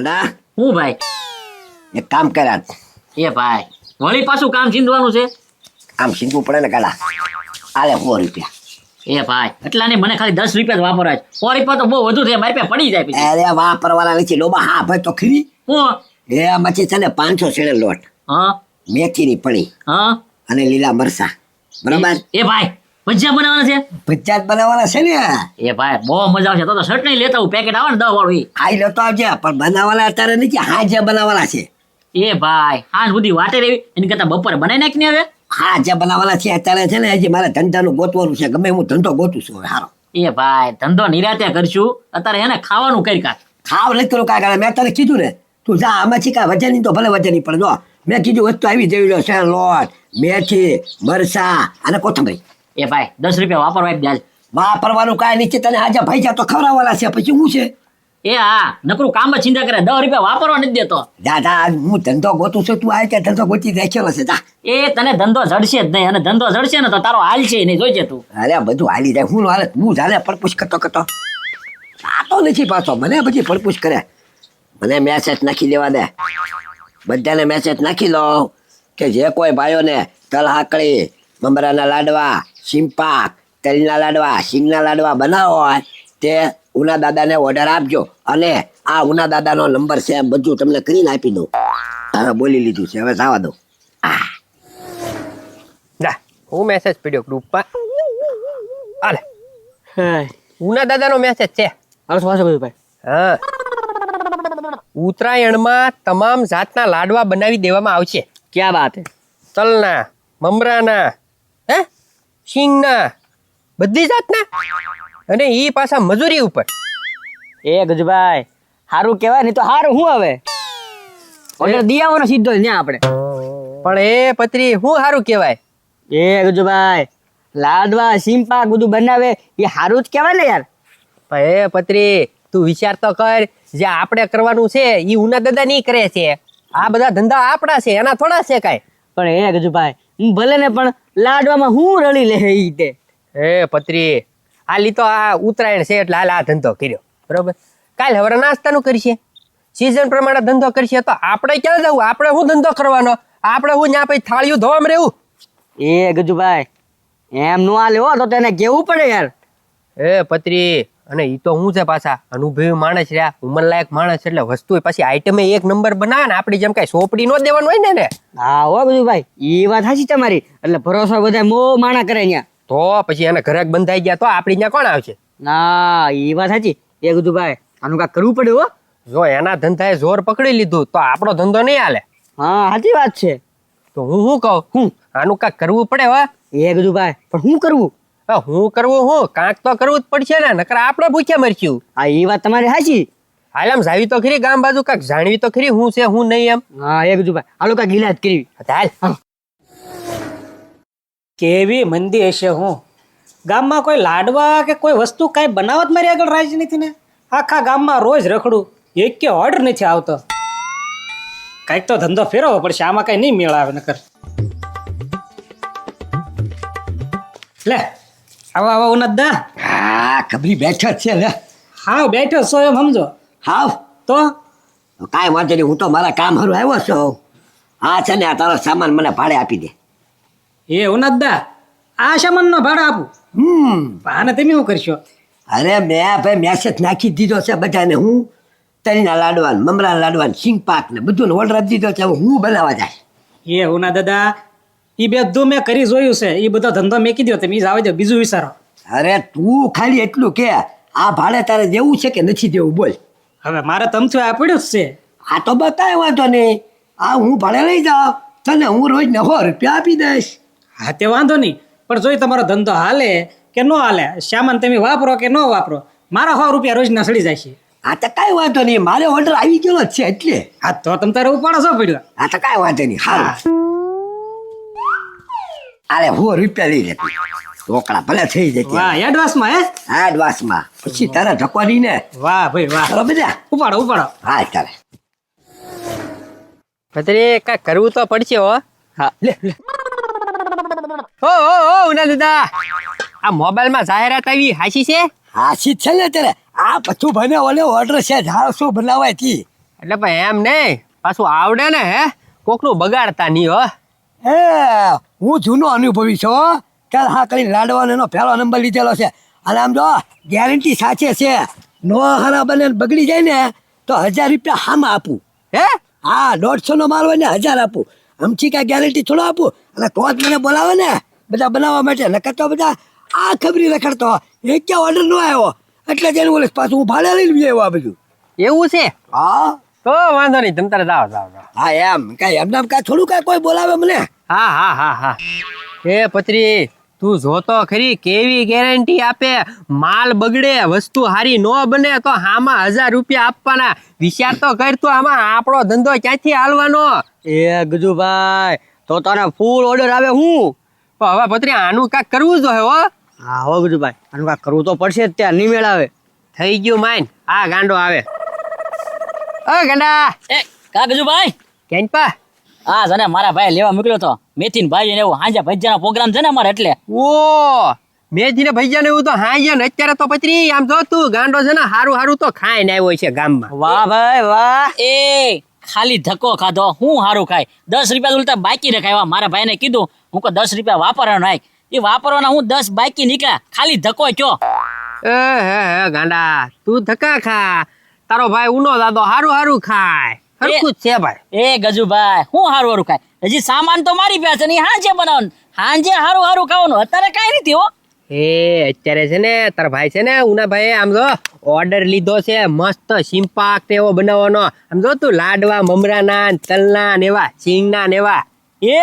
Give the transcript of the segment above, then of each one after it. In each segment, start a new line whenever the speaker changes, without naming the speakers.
ના
હું ભાઈ
એક કામ કર્યા
એ ભાઈ વળી પાછું કામ ચીંધવાનું છે
આમ શીખવું પડે ને કાલા આલે 100 રૂપિયા.
એ ભાઈ એટલા નહીં, મને ખાલી 10 રૂપિયા જ વાપરવા છે. 100 રૂપિયા તો બહુ વધુ છે, મારી પાસે પડી જાય પછી.
અરે વાપરવાના નથી ડોબા. હા ભાઈ તો ખરી
હું
એ આમાંથી છે ને 500 શેર લોટ,
હા
મેથીની પડી
હા
અને લીલા મરસા, બરાબર?
એ ભાઈ ભજીયા બનાવવાના છે.
ભજીયા જ બનાવવાના છે ને.
એ ભાઈ બહુ મજા આવશે. તો શર્ટ નહીં લેતા હું, પેકેટ આવે ને 10 વાળું ઈ.
આઈ લેતો આવજે, પણ બનાવવાના અત્યારે નથી, હાજે બનાવવાના છે.
એ ભાઈ હાંજ સુધી વાટે રહેવી એની કરતા બપોરે બનાવી નાખ ને હવે.
હા જે બનાવવાના છે અત્યારે છે ને. હજી મારે ધંધાનું ગોતવાનું છે, ગમે હું ધંધો ગોતું છું હવે હારો.
એ ભાઈ ધંધો નિરાતે કરશું, અત્યારે એને ખાવાનું કરી કાઢ.
ખાવ નથી કરું કાંઈ. મેં તને કીધું ને, તું જા આમાંથી કાંઈ વજન તો ભલે વજન પણ જો મેં કીધું વસ્તુ આવી જવી છે. લોટ, મેથી, મરસા અને કોથમરી.
એ ભાઈ 10 રૂપિયા વાપરવા આપી દે.
વાપરવાનું કાંઈ નીચે તને આજે ભાઈ તો ખવડાવવાના છે, પછી શું છે?
એ હા નકરું કામ જ ચિંતા કરે, 10 રૂપિયા વાપરવા નથી દેતો.
જા જા, હું ધંધો ગોતું છું, તું આવે ત્યાં ધંધો ગોતી રાખેલો છે. જા.
એ તને ધંધો જડશે જ નહીં, અને ધંધો જડશે ને તો તારો હાલ છે નહીં, જોઈજે તું.
અરે બધું હાલી જાય. હું હાલે હું જાને પડપુશ કરતો આ તો નથી પાછો મને પછી પડપુશ કરે. મને મેસેજ નાખી દેવા દે, બધાને મેસેજ નાખી લો કે જે કોઈ ભાઈઓને તલ હાકડી, મમરાના લાડવા, સિંપાક, તલના લાડવા, સિંગના લાડવા બનાવો હોય તે ઉના દાદાને ઓર્ડર આપજો. અને આ ઉના દાદાનો નંબર છે, બધું તમને કરીને આપી દઉં. હવે બોલી લીધું છે, હવે જવા દઉં.
જા હું મેસેજ પડ્યો ગ્રુપમાં. આલે ઉના દાદાનો મેસેજ છે. હા, ઉત્તરાયણમાં તમામ જાતના લાડવા બનાવી દેવામાં આવશે.
ક્યાં વાત હે?
તલના, મમરાના, હે સિંગના, બધી જાતના, અને ઈ પાછા મજૂરી ઉપર.
એ ગજભાઈ હારું કહેવાય ને, તો હારું હું હવે ઓર્ડર દી આવવાનો સીધો ત્યાં આપણે.
પણ એ પત્રી હું સારું કહેવાય.
એ ગજભાઈ લાડવા સિંપાક બધું બનાવે એ હારું જ કહેવાય ને યાર.
પણ એ પત્રી તું વિચાર તો કર, જે આપણે કરવાનું છે ઈ ઉના દાદા નહીં કરે છે. આ બધા ધંધા આપણા છે, એના થોડા છે કાંઈ.
પણ એ ગજભાઈ હું ભલે ને પણ લાડવામાં હું રળી લે ઈ તે.
હે પત્રી આ લીધો આ ઉત્તરાયણ છે એટલે હાલ આ ધંધો કર્યો, બરોબર. કાલે હવે નાસ્તાનું કરશે, સિઝન પ્રમાણે ધંધો કરશે, તો આપણે ક્યાં જવું? આપણે શું ધંધો કરવાનો? આપણે હું ત્યાં પછી થાળીઓ ધોવામાં રહેવું?
એ ગજુભાઈ એમ નો આલે હો, તો તેને કેવું પડે યાર.
એ પત્રી અને ઈ તો હું છે પાછા અનુભવી માણસ રહ્યા, ઉંમરલાયક માણસ, એટલે વસ્તુ પછી આઈટમે એક નંબર બનાવે ને, આપણી જેમ કઈ સોપડી નો દેવાનું હોય ને.
હા હો ગજુભાઈ એ વાત સાચી તમારી. એટલે ભરોસો બધા મો માણા કરે અહીંયા,
તો પછી એને ઘરાક બંધાઈ ગયા તો આપણી ત્યાં કોણ આવશે?
ના એ વાત સાચી. એ ગજુભાઈ આનું કાંઈક કરવું પડે હો.
જો એના ધંધાએ જોર પકડી લીધું તો આપણો ધંધો નહીં હાલે.
હા સાચી વાત છે.
તો હું શું કહું, હું આનું કાંઈક કરવું પડે. હો
એ ગજુભાઈ પણ શું કરવું?
હું કરવું, હું કાંઈક તો કરવું જ પડશે ને, નકર આપણે ભૂખ્યા મરશું.
હા એ વાત તમારી સાચી.
હાલ આમ જાવી તો ખરી ગામ બાજુ, કાંઈક જાણવી તો ખરી હું છે હું નહીં એમ.
હા એ ગજુભાઈ આલો કાંઈક ઈલાજ કરવી.
હાલ
કેવી મંદી હશે. હું ગામમાં કોઈ લાડવા કે કોઈ વસ્તુ કાંઈ બનાવત મારી આગળ રાજી નથી ને. આખા ગામમાં રોજ રખડું, એક કે ઓર્ડર નથી આવતો. કાંઈક તો ધંધો ફેરવવો પડશે, આમાં કાંઈ નહીં મેળ આવે નકર. લે આવો આવો ઉનદા.
હા ખબરી બેઠો જ છે લે.
હાવ બેઠો છો એમ સમજો.
હાવ
તો
કાંઈ વાંધો નહીં, હું તો મારા કામ હારું આવ્યો છું. હા છે ને, આ તારો સામાન મને ભાડે આપી દે.
એ ઉનદા આ સામાનનો ભાડો આપું? આને તમે શું કરશો?
અરે મેં ભાઈ મેસેજ નાખી દીધો છે બધાને. હું તરીના લાડવાન, મમરાના લાડવાન, સિંગપાક ને બધું ઓર્ડર આપી દીધો છે. હવે હું બનાવવા જાય.
એ ઉના દાદા એ બધું મેં કરી જોયું છે. એ બધો ધંધો મેં કીધો તમે જાવ દો, બીજું વિચારો.
અરે તું ખાલી એટલું કે આ ભાડે તારે દેવું છે કે નથી દેવું બોલ.
હવે મારે તમથું આ પડ્યું જ છે.
આ તો બતાય વાંધો નહીં. આ હું ભાડે લઈ જાઉં, તને હું રોજ 100 રૂપિયા આપી દઈશ.
હા તે વાંધો નહીં, પણ જોઈ તમારો ધંધો હાલે કે ન હાલે, સામાન તમે વાપરો કે ન વાપરો, મારા 100 રૂપિયા રોજના સડી જાય છે.
આ તો કાંઈ વાંધો નહીં, મારે ઓર્ડર આવી ગયો જ છે એટલે.
હા તો તમે તારે ઉપાડો છો પડ્યો.
આ તો કાંઈ વાંધો નહીં. હા અરે 100 રૂપિયા લઈ લેતી, રોકડા ભલે થઈ જતી.
વાહ એડવાન્સમાં હે?
હા એડવાન્સમાં, પછી તારે ધકવાની ને.
વાહ ભાઈ વાહ.
ચાલો બધા
ઉપાડો ઉપાડો.
હા તારે
પત્રી કાંઈક કરવું તો પડશે. હો
હા લે લે.
ઓ ઉના દાદા, આ મોબાઈલમાં જાહેરાત આવી, હાચી છે?
હાસી છે ને ત્યારે. આ પછું ભાઈને ઓલે ઓર્ડર છે, ઝાડ શું બનાવાય થી.
એટલે ભાઈ એમ નહીં, પાછું આવડે ને હે કોકનું બગાડતા નહીં હો.
એ હું જૂનો અનુભવી છું હો. ચાલ હા કરી લાડવાનો એનો પહેલો નંબર લીધેલો છે. અને આમ જો ગેરંટી સાચે છે. નો હારા બને ને બગડી જાય ને તો 1000 રૂપિયા હામાં આપું.
હે
હા 150 નો માલ હોય ને 1000 આપું. આમથી કાંઈ ગેરંટી થોડો આપું. અને તો જ મને બોલાવે ને બધા બનાવવા માટે. નકર તો બધા આ ખબરી રખડતો એક ક્યાં ઓર્ડર ન આવ્યો એટલે જ એને બોલે પાછું હું ભાડે લઈને બી આવ્યો આ બધું.
એવું છે?
હા
તો વાંધો નહીં, તમ તારે જાઓ જાઓ જાઓ.
હા એમ કાંઈ એમને એમ કાંઈ થોડું કાંઈ કોઈ બોલાવે મને.
હા હા હા હા. એ પત્રી તું જોતો ખરી કેવી ગેરંટી આપે. માલ બગડે, વસ્તુ હારી નો બને તો હામાં 1000 રૂપિયા આપવાના. વિચાર તો કર તું, આમાં આપણો ધંધો ક્યાંથી હાલવાનો?
એ ગજુભાઈ તો તને ફૂલ ઓર્ડર આવે હું.
તો હવે પત્રી આનું કાંઈક કરવું જોઈએ હો.
હા હો ગજુભાઈ, આનું કાંઈક કરવું તો પડશે જ, ત્યાં નહીં મેળ આવે.
થઈ ગયું માઈન. આ ગાંડો આવે. ઓ ગાંડા
એ કા ગજુભાઈ,
કેમ પા?
હા જને મારા ભાઈ લેવા મોકલ્યો તો મેથીન ભાઈ ને એવું હાંજે ભજીયાનો પ્રોગ્રામ છે ને અમારે એટલે.
ઓ મેથીને ભજીયાને એવું તો હાંજે ને અત્યારે તો પત્રી આમ જો તું ગાંડો છે ને હારું હારું તો ખાઈને આવ્યો છે ગામમાં.
વાહ ભાઈ વાહ.
એ ખાલી ધક્કો ખાધો, હું હારું ખાય 10 રૂપિયા ઉલટા બાકી રખાયા. મારા ભાઈને કીધું હું કો 10 રૂપિયા વાપરવાનો નાખ, એ વાપરવાના હું 10 બાકી નીકળ્યા, ખાલી ધક્કો કયો.
એ હે ગાંડા તું ધક્કા ખા, તારો ભાઈ ઉનો દાદો હારું હારું ખાય. હરખું જ છે ભાઈ.
એ ગજુભાઈ હું હારું હારું ખાય, હજી સામાન તો મારી પાસે ને હાંજે બનાવવાનું, હાંજે હારું હારું ખાવાનું, અત્યારે કાંઈ નથી હો.
એ અત્યારે છે ને તારા ભાઈ છે ને ઉના ભાઈ આમ જો ઓર્ડર લીધો છે મસ્ત સિંપાક ને એવો બનાવવાનો. આમ જો તું લાડવા મમરાના તલના ને એવા સિંગના ને એવા.
એ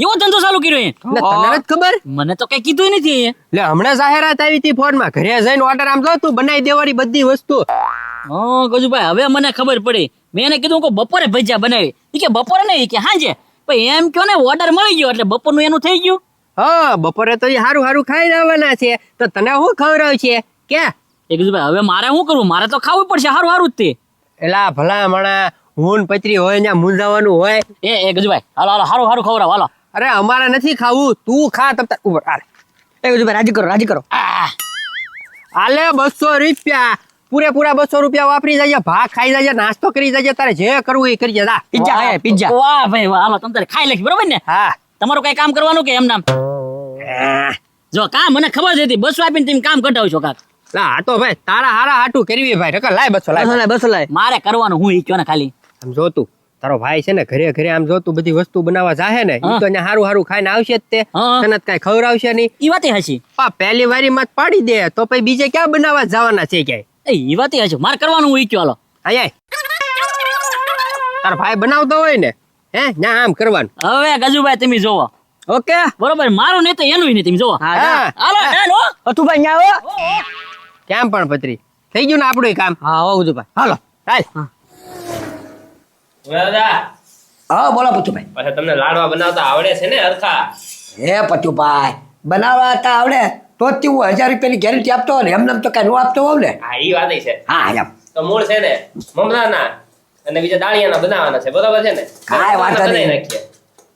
એવો ધંધો ચાલુ કર્યો એ?
ને તને નથી ખબર?
મને તો કઈ કીધું નથી એ.
લે હમણાં જાહેરાત આવી હતી ફોનમાં, ઘરે જઈને ઓર્ડર આમ જો તું બનાવી દેવાની બધી વસ્તુ.
હા ગજુભાઈ હવે મને ખબર પડી. મેં એને કીધું કે બપોરે ભજીયા બનાવી, ઈ કે બપોરે નહીં કે હાંજે. ભાઈ એમ કયો ને ઓર્ડર મળી ગયો એટલે બપોરનું એનું થઈ ગયું.
હા બપોરે તો એ હારું હારું ખાઈ આવવાના છે, તો તને શું ખવડાવ છે કે?
એ ગજુભાઈ હવે મારે શું કરવું, મારે તો ખાવું પડશે હારું હારું જ તે.
એલા ભલા મણા હું ને પત્રી હોય ને મૂંઝાવાનું હોય.
એ ગજુભાઈ હાલો હાલો હારું હારું ખવડાવો હાલો.
અરે અમારે નથી ખાવું, તું ખા તમ તાર ઉપર. હાલે
એ ગજુભાઈ રાજી કરો રાજી કરો.
હાલે 200 રૂપિયા પૂરેપૂરા 200 રૂપિયા વાપરી જાય, ભાગ ખાઈ જાય, નાસ્તો કરી જાય, તારે જે કરવું એ કરી જા.
પિઝા ખાય પિઝા.
વાહ ભાઈ વાહ, હાલો તમે તારે ખાઈ લખી બરોબર ને.
હા
તમારું કઈ કામ કરવાનું કે એમ નામ? જો કામ મને ખબર જ હતી, 200 આપીને તમે કામ કઢાવ છો કાક.
લા આ તો ભાઈ તારા હારા હાટું કરવી ભાઈ. નકર લાય 200
બસો
લાય.
લાય બસો લાય.
મારે કરવાનું હું ઈ કયો ને ખાલી.
આમ જો તું તારો ભાઈ છે ને ઘરે ઘરે આમ જો તું બધી વસ્તુ બનાવવા જાહે ને ઈ તો અહીંયા હારું હારું ખાઈને આવશે જ તે.
હા.
તને કઈ ખવડાવશે નહીં.
ઈ વાતે હશે,
પા પહેલી વારી માં જ પાડી દે તો પછી બીજે ક્યાં બનાવવા જવાના છે ક્યાંય?
ઈ વાતે હશે, મારે કરવાનું હું ઈ કયો હાલો.
અહીંયા તારો ભાઈ બનાવતો હોય ને હે ના આમ કરવાનું.
હવે ગજુભાઈ તમે જોવો
ઓકે
બરોબર, મારું નહીં તો એનું નહીં, તમે જોવો.
હા
હા.
હાલો ડન હો.
અતુભાઈ અહીંયા આવો.
કેમ પણ પત્રી થઈ ગયું ને આપણું કામ.
હા હો ગજુભાઈ.
હાલો હાલ. દાદા
હા બોલો પતુભાઈ.
પછી તમને લાડવા બનાવતા આવડે છે ને અરખા?
હે પતુભાઈ બનાવવા હતા આવડે તો જ હું 1000 રૂપિયાની ગેરંટી આપતો હોય ને, એમને તો કાંઈ નો આપતો હોવ ને.
હા ઈ વાત છે.
હા એમ
તો મૂળ છે ને મમરાના અને બીજા દાળિયાના બનાવવાના છે, બરાબર છે ને?
કાંઈ વાંધો નહીં.
બનાવી નાખીએ.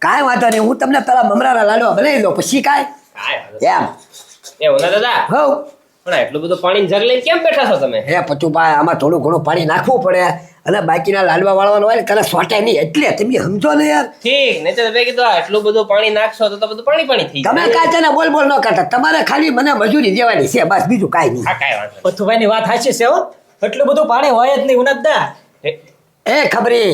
કાંઈ વાંધો નહીં, હું તમને પેલા મમરાના લાડવા બનાવી દઉં પછી કાંઈ
કાંઈ વાંધો
એમ.
નહીં. એવું ના દાદા
હવ
પણ એટલું બધું પાણી જગ લઈને કેમ બેઠા છો તમે?
હે પતુભાઈ આમાં થોડું ઘણું પાણી નાખવું પડે અને બાકીના લાડવા વાળવાનું હોય ને તને સોટાય નહીં એટલે તમે સમજો ને યાર.
ઠીક નહીં તો મેં કીધું આ એટલું બધું પાણી નાખશો તો બધું પાણી પાણી થઈ
તમે કાંઈ છે ને બોલ બોલ ન કરતા, તમારે ખાલી મને મજૂરી દેવાની છે બસ, બીજું કાંઈ નહીં.
હા કાંઈ વાંધો
પથુભાઈ ની વાત સાચી છે હો, એટલું બધું પાણી હોય જ નહીં ઉનતદા.
નહીં.
એ ખબરી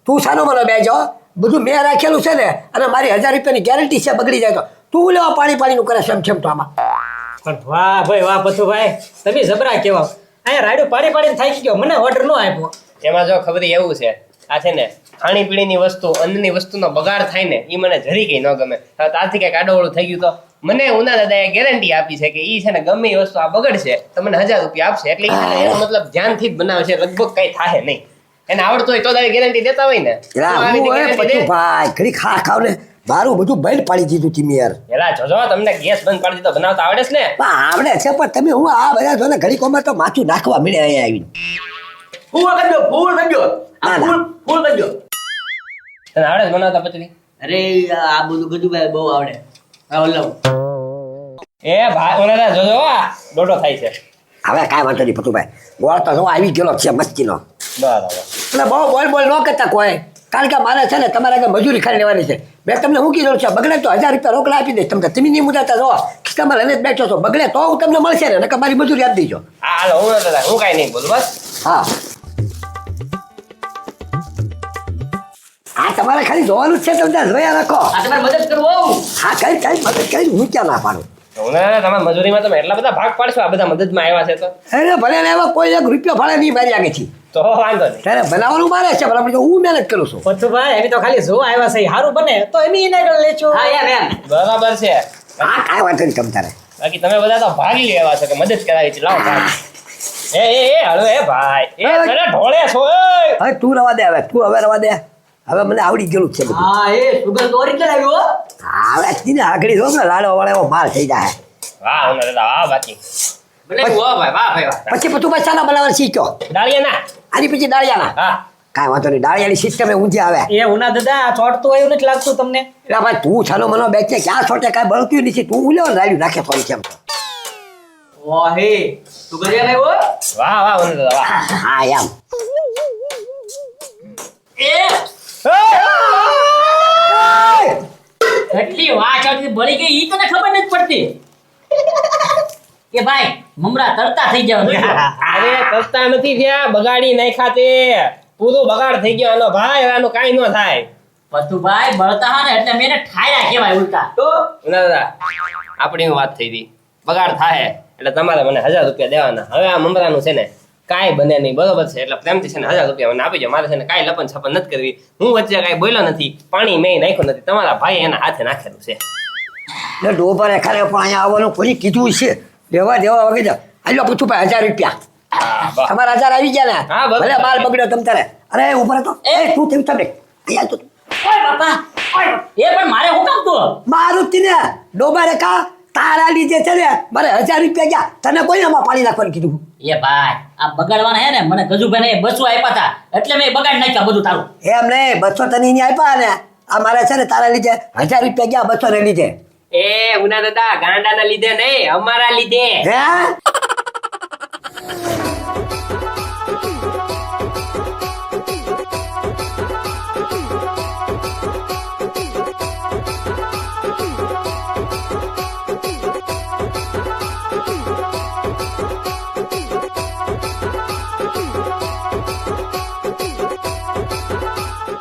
તું સાનો મને બેજો, બધું મેં રાખેલું છે ને અને મારી 1000 રૂપિયાની ગેરંટી છે, બગડી જાય તો તું લેવા પાણી પાણીનું કરે છે તો આમાં.
પણ વાહ ભાઈ વાહ પથુભાઈ, તમે જબરા કેવા. અહીંયા રાડ્યું પાણી પાડીને થાકી ગયો, મને ઓર્ડર નો આપ્યો.
એમાં જો ખબર એવું છે આ છે ને ખાણીપીણીની વસ્તુ અન્નની વસ્તુનો બગાડ થાય ને એ મને જરી કઈ ન ગમે. હવે ત્યારથી કંઈક આડોવળું થઈ ગયું તો મને ઉના દાદાએ ગેરંટી આપી છે કે ઈ છે ને ગમે એ વસ્તુ આ બગડશે તો મને 1000 રૂપિયા આપશે, એટલે ઈ છે ને એનો મતલબ ધ્યાનથી જ બનાવશે, લગભગ કઈ થાય નહીં. એને આવડતું હોય તો તારી ગેરંટી દેતા હોય ને તો
એલા
આવી
હું
રીતે
હે
guarantee દે.
પતુભાઈ ઘડી ખા ખાવ ને મારું બધું બંધ પાડી દીધું તમે યાર.
એલા જોજો તમને ગેસ બંધ પાડી દીધો, બનાવતા આવડે છે ને?
પણ આવડે છે પણ તમે હું આ બધા જો ને ઘડીકોમાં તો માથું નાખવા મળ્યા અહીંયા આવીને. ના, ના.
તને આવડે છે બનાવતા પછી?
અરે આ બધું ગજુભાઈ બહુ આવડે. હા લાવ.
એ ભાઈ ઓલા દાદા જોજો આ દોડો થાય છે.
હવે કાંઈ વાંધો નહીં પતુભાઈ, ગોળ તો જો આવી ગયેલો છે મસ્તીનો.
બરાબર
એટલે બહુ બોલ ન કરતા કોઈ, કારણ કે મારે છે ને તમારે આગળ મજૂરી ખાલી લેવાની છે. મેં તમને હું કીધું છે, બગડે તો 1000 રૂપિયા રોકડા આપી દઈશ તમને. તમે નહીં મુદાતા રહો, તમારે એને જ બેઠો છો. બગડે તો હું તમને મળશે ને, નકર મારી મજૂરી આપી દેજો.
હા હાલો, હું કાંઈ નહીં બોલું બસ.
હા, હા તમારે ખાલી જોવાનું જ છે. તમે ત્યાં જોયા રાખો.
આ તમારે મદદ કરવો.
હા, કઈ મદદ કરી, હું ક્યાં ના પાડું.
તમે મજૂરીમાં તમે એટલા બધા ભાગ પાડશો, આ બધા મદદમાં આવ્યા છે તો
અરે ભલે ને એમાં કોઈ 1 રૂપિયો ભાડે નહીં મારી આગેથી.
તો વાંધો નહીં.
ત્યારે બનાવવાનું મારે છે, બરાબર છે. હું મહેનત કરું છું.
પથુભાઈ એમ તો ખાલી જોવા આવ્યા છે, સારું બને તો એમ એને આગળ લેજો.
હા યાર એમ.
બરાબર છે.
હા, કાંઈ વાંધો નહીં તમ તારે.
બાકી તમે બધા તો ભાગ લેવા છો કે મદદ કરાવી છે. લાવો ભાગ. એ હળો એ ભાઈ, એ જરા ઢોળે છો એ.
હવે તું રવા દે, હવે રવા દે. હવે મને આવડી ગયેલું જ છે બધું.
હા એ સુગર તો ઓરિજિનલ આવ્યો હો.
હા, હવે તીને આગળ જો ને લાડો વાળો એવો માલ થઈ જાય.
વાહ ઓના દાદા વાહ. બાકી
બનાવ્યું હો ભાઈ, વાહ ભાઈ વાહ.
પછી તું બચ્ચાના બનાવવાનું શીખ્યો.
ડાળિયા ના.
આની પછી ડાળિયાના.
હા
કાંઈ વાંધો નહીં, ડાળિયાની સિસ્ટમ એ ઊંધી આવે.
એ ઉના દાદા આ ચોટતું હોય એવું નથી લાગતું તમને?
એટલે ભાઈ તું છાનો મનો બેચે ક્યાં છોટે કાંઈ બળતું નથી. તું ઉલ્યો ને રાડ્યું નાખે થોડી કેમ.
વાહ હે સુગર યાર આવ્યો.
વાહ વાહ ઓના દાદા વાહ.
હા એમ.
એટલી વાચ આવતી બળી ગઈ ઈ તને ખબર નથી પડતી. કે ભાઈ મમરા તરતા થઈ જવા.
અરે કરતા નથી થયા, બગાડી નાખ્યા તે. પૂરું બગાડ થઈ ગયો આનો ભાઈ. આનું કાંઈ ન થાય.
પતુભાઈ બળતા હા ને એટલે મેં એને ઠાયરા કહેવાય ઉલટા. તો
ઓના દાદા આપણી વાત થઈ હતી, બગાડ થાય એટલે તમારે મને 1000 રૂપિયા દેવાના. હવે આ મમરાનું છે ને કાંઈ બને નહીં, બરોબર છે? એટલે પ્રેમથી છે ને 1000 રૂપિયા મને આપી દો. મારે છે ને કાંઈ લપન છપન નથી કરવી. હું વચ્ચે કાંઈ બોલ્યો નથી, પાણી મેં નાખ્યું નથી. તમારા ભાઈ એના હાથે નાખેલું છે.
એટલે ડોબરે ખરે પણ અહીંયા આવવાનું કોઈ કીધું છે. દેવા વગર જાઓ. આલો પૂછું ભાઈ 1000 રૂપિયા.
હા, વાહ.
તમારા 1000 આવી ગયા ને?
હા, બસ.
ભલે માલ બગડ્યો તમ તારે. અરે ઉપર તો એ તું તેમ તમે અહીંયા તો
ઓય બાપા ઓય એ પણ મારે હું કામ તું
મારું તીને ડોબરે કા તારા લીધે છે ને મારે 1000 રૂપિયા ગયા. તને કોઈ આમાં પાણી નાખવાનું કીધું?
એ ભાઈ આ બગાડવાના હે ને મને ગજુભાઈને 200 આપ્યા હતા એટલે મેં બગાડ નાખ્યા બધું તારું.
એમ નહીં, 200 તને અહીંયા આપ્યા ને. આ મારે છે ને તારા લીધે 1000 રૂપિયા ગયા, 200 ને લીધે.
એ ઉના દાદા ગાંડાના લીધે નહીં, અમારા લીધે.
હે